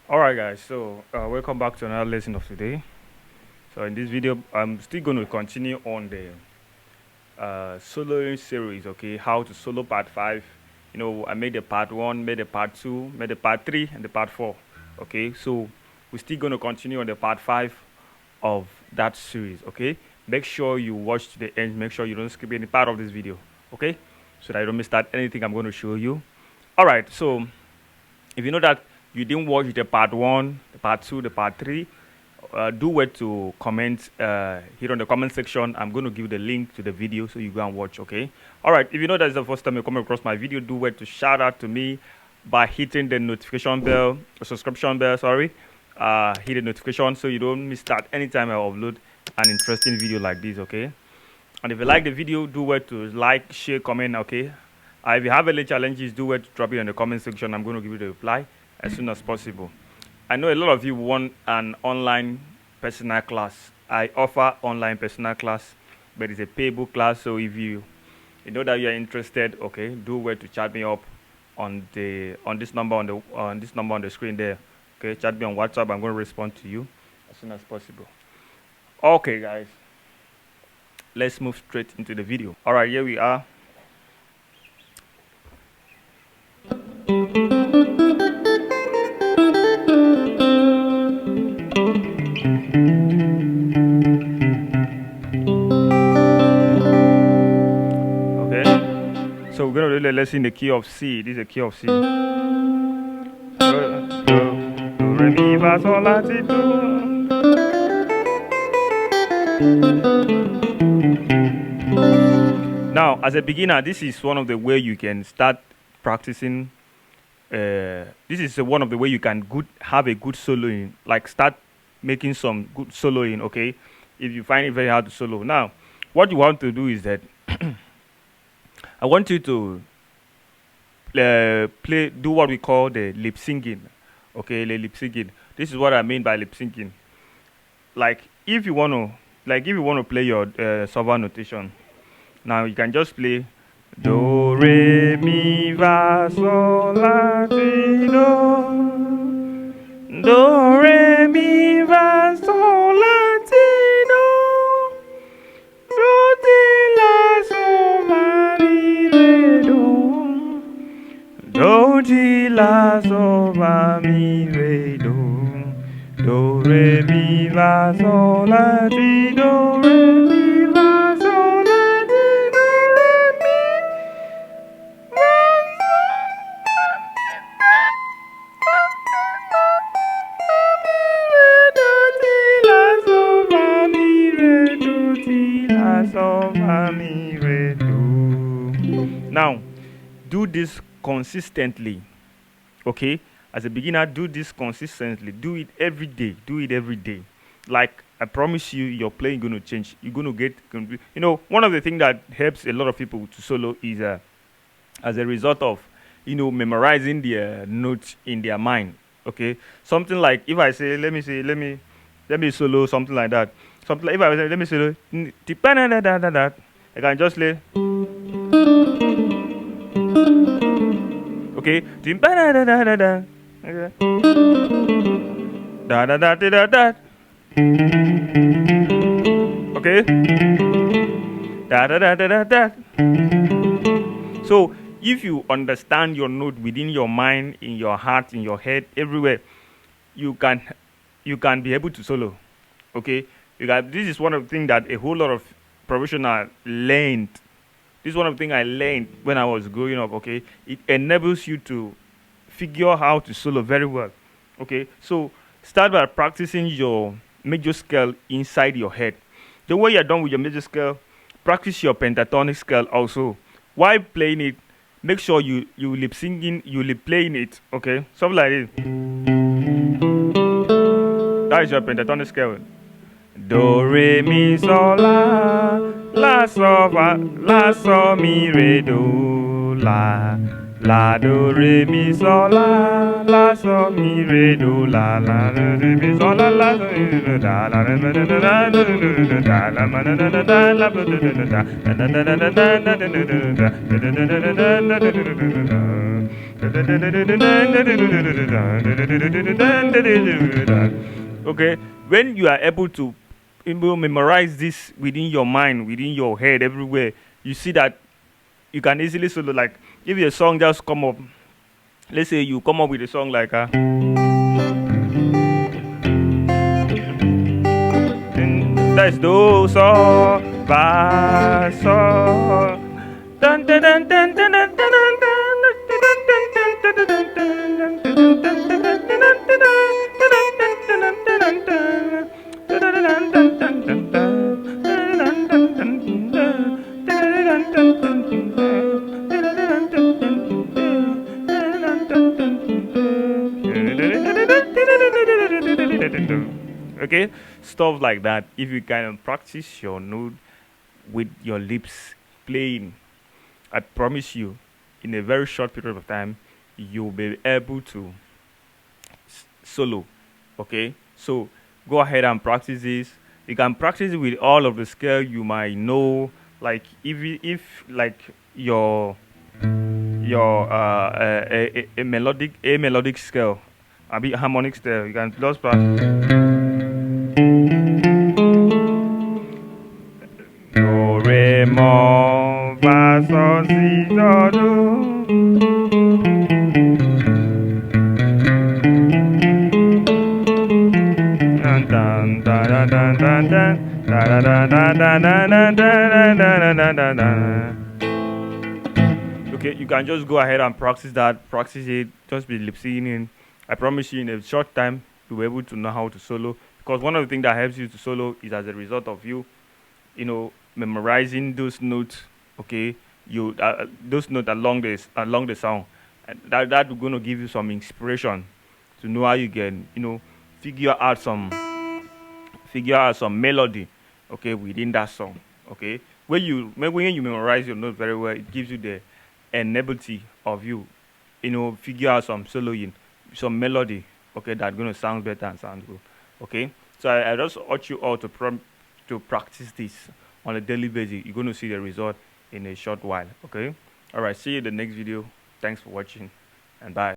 Alright guys, so welcome back to another lesson of today. So in this video I'm still going to continue on the soloing series, okay, how to solo part 5. I made the part 1, made the part 2, made the part 3 and the part 4. Okay, so we're still going to continue on the part 5 of that series. Okay, make sure you watch to the end, make sure you don't skip any part of this video, okay, so that you don't miss out anything I'm going to show you. Alright, so if you know that you didn't watch the part 1, the part 2, the part 3, do wait to comment here on the comment section. I'm going to give the link to the video so you go and watch, okay? Alright, if you know that's the first time you come across my video, do wait to shout out to me by hitting the notification bell, or subscription bell, sorry. Hit the notification so you don't miss out anytime I upload an interesting video like this, okay? And if you like the video, do wait to like, share, comment, okay? If you have any challenges, do wait to drop it in the comment section. I'm going to give you the reply as soon as possible. I know a lot of you want an online personal class. I offer online personal class, but it's a payable class. So if you know that you are interested, okay, do wait to chat me up on this number on the screen there. Okay, chat me on WhatsApp. I'm going to respond to you as soon as possible. Okay, guys, let's move straight into the video. All right, here we are. So we're going to do the lesson in the key of C. This is the key of C. Do, re, mi, fa, sol, la, ti, do. Now, as a beginner, this is one of the way you can start practicing. This is one of the way you can have a good soloing, like start making some good soloing, okay? If you find it very hard to solo. Now, what you want to do is that I want you to do what we call the lip syncing, okay? The lip syncing. This is what I mean by lip syncing. Like if you want to play your solver notation, now you can just play do, re, mi, fa, sol, la, ti, do. Do, re, mi, fa, sol, la, ti, do. Do, ti, la, sol, fa, mi, re, do. Do, ti, la, sol, fa, mi, re, do. Do, re, mi, fa, sol, la, ti, do, re, mi, fa, sol, la, ti, do, re, mi, now, do this consistently, okay? As a beginner, do this consistently. Do it every day. Do it every day. Like, I promise you, your playing going to change. You're going to get, one of the things that helps a lot of people to solo is as a result of, memorizing the notes in their mind, okay? Something like, if I say, let me solo, something like that. Something like, if I say, let me solo, I can just play. Okay. Okay. Okay. So if you understand your note within your mind, in your heart, in your head, everywhere, you can be able to solo. Okay. This is one of the things that a whole lot of professionals learned. This is one of the things I learned when I was growing up, okay? It enables you to figure how to solo very well, okay? So start by practicing your major scale inside your head. The way you're done with your major scale, practice your pentatonic scale also. While playing it, make sure you lip playing it, okay? Something like this. That is your pentatonic scale. Do, re, mi, sol, la, sol, fa, la, sol, mi, re, do, la, do, re, mi, sol, la, sol, mi, re, do, la, re, mi, sol, la, sol, mi, re, do, la, re, mi, do, la, do, do, da, la, ma, da, da, da, da, la, do, do, da, da, da, da, da, da, da, da, da, da, da, da, da, da, da, da, da, da, da, Okay, when you are able to memorize this within your mind, within your head, everywhere, you see that you can easily solo. Like if a song just come up, let's say you come up with a song like that's do so ba so dun dun dun dun dun dun dun okay, stuff like that. If you kind of practice your note with your lips playing, I promise you, in a very short period of time, you'll be able to solo. Okay, so go ahead and practice this. You can practice it with all of the scale you might know. Like if like your a melodic scale, a bit harmonic scale, you can just practice do re mo fa sol si do do. Dun, dun, dun, dun, dun, dun, dun, dun, dun, dun, dun, dun, dun, dun, dun, dun, dun. Okay, you can just go ahead and practice that, practice it, just be lip singing. I promise you, in a short time, you'll be able to know how to solo. Because one of the things that helps you to solo is as a result of you, memorizing those notes. Okay, you those notes along the song, and that going to give you some inspiration to know how you can figure out some melody, okay, within that song. Okay, when you memorize your notes very well, it gives you the enability of you figure out some soloing, some melody, okay, that's going to sound better and sound good. Okay, so I just urge you all to practice this on a daily basis. You're going to see the result in a short while. Okay, all right, see you in the next video. Thanks for watching, and bye.